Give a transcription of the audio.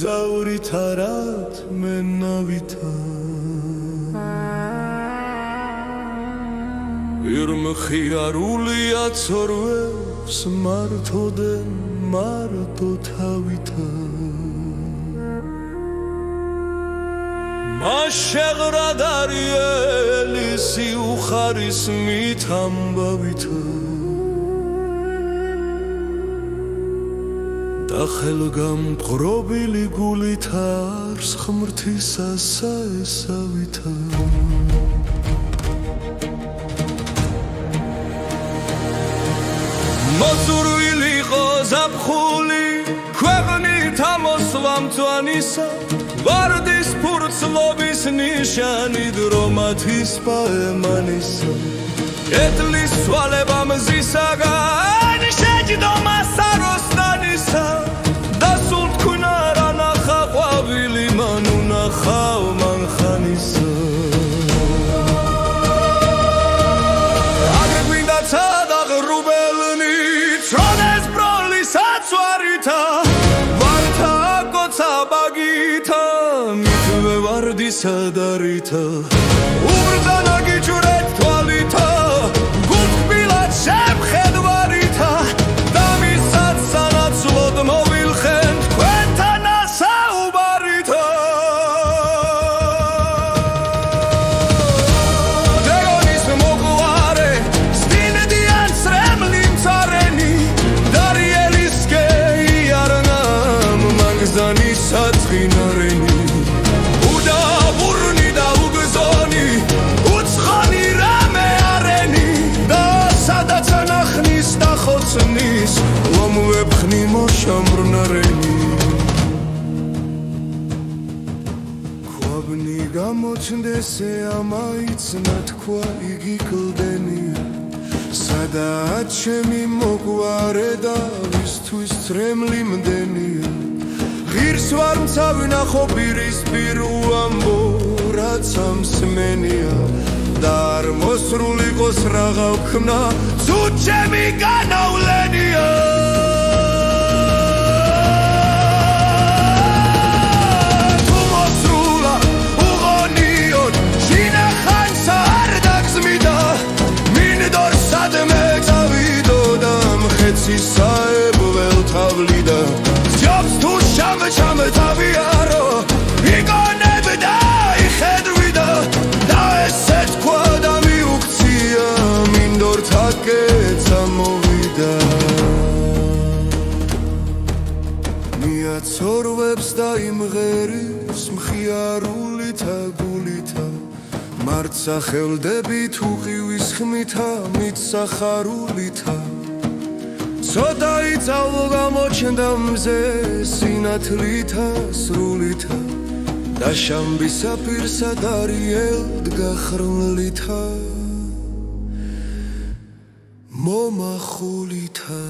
მოგზაურით არად მენავითა ირმხიარულია ცორვებს მართოდენ მარტო თავითა მაშეღრა დარიელი სიუხარის მითამბავითა და ხელგამპყრობილი გულით არს ღმრთისა საესავითა მოზურვილი იყო ზაფხული ქვეყნით ამოსვლა მწვანისა ვარდის ფურცლობის ნიშანი დრომათის პაემანისა ეტლის სვალება მზისაგან შეჯდომა საროსტანისა და სულ თქვნა რა ნახა ყვავილი მან უნახავ მანხანისა აგრ გვინდა ცადა ღრუბელნი წროდეს ბროლის აცვარითა ვართა კოცა ბაგითა მითვე ვარდისა დარითა უბრძანა გიჩურეთ თვალითა გულთბილად შემხედვარითა და მისაც სანაცვლოდ მოვილხენ თქვენთან ასაუბარითა დეგონის მოყვარე სტინდიან სრემლი მწარენი დარიელისკე იარნამ მანგზანი საწყინარენი ლომვებხნი მოშამბრნარენი ქვაბნი გამოჩნდესე ამაიცნა თქვა იგი კლდენია სადაა ჩემი მოგვარე და ვისთვის ცრემლი მდენია ღირს ვარ მცავი ნახო პირისპირ უამბო რაც ამსმენია და არ მოსრულიყოს რაღა ვქმნა ცუდ ჩემი განავლენია თუ მოსრულა უღონიოდ შინახანსა არ დაგზმიდა მინდორ სადმე წავიდო და მხეცი საებվել თავლიდა სჯობს თუ შამ თავიარო იგონებდა იხედვიდა და ესე თქვა და მიუქცია მინდორთა კეცა მოვიდა მიაცორვებს და იმღერის მხიარულითა გულითა მარცა ხელდებით უყივის ხმითა მიცახარულითა ცოტა იწავ გამოჩნდა მზე სინათლითა სრულითა და შამბისა პირსა დარიელ დგა ხრმლითა მომახულითა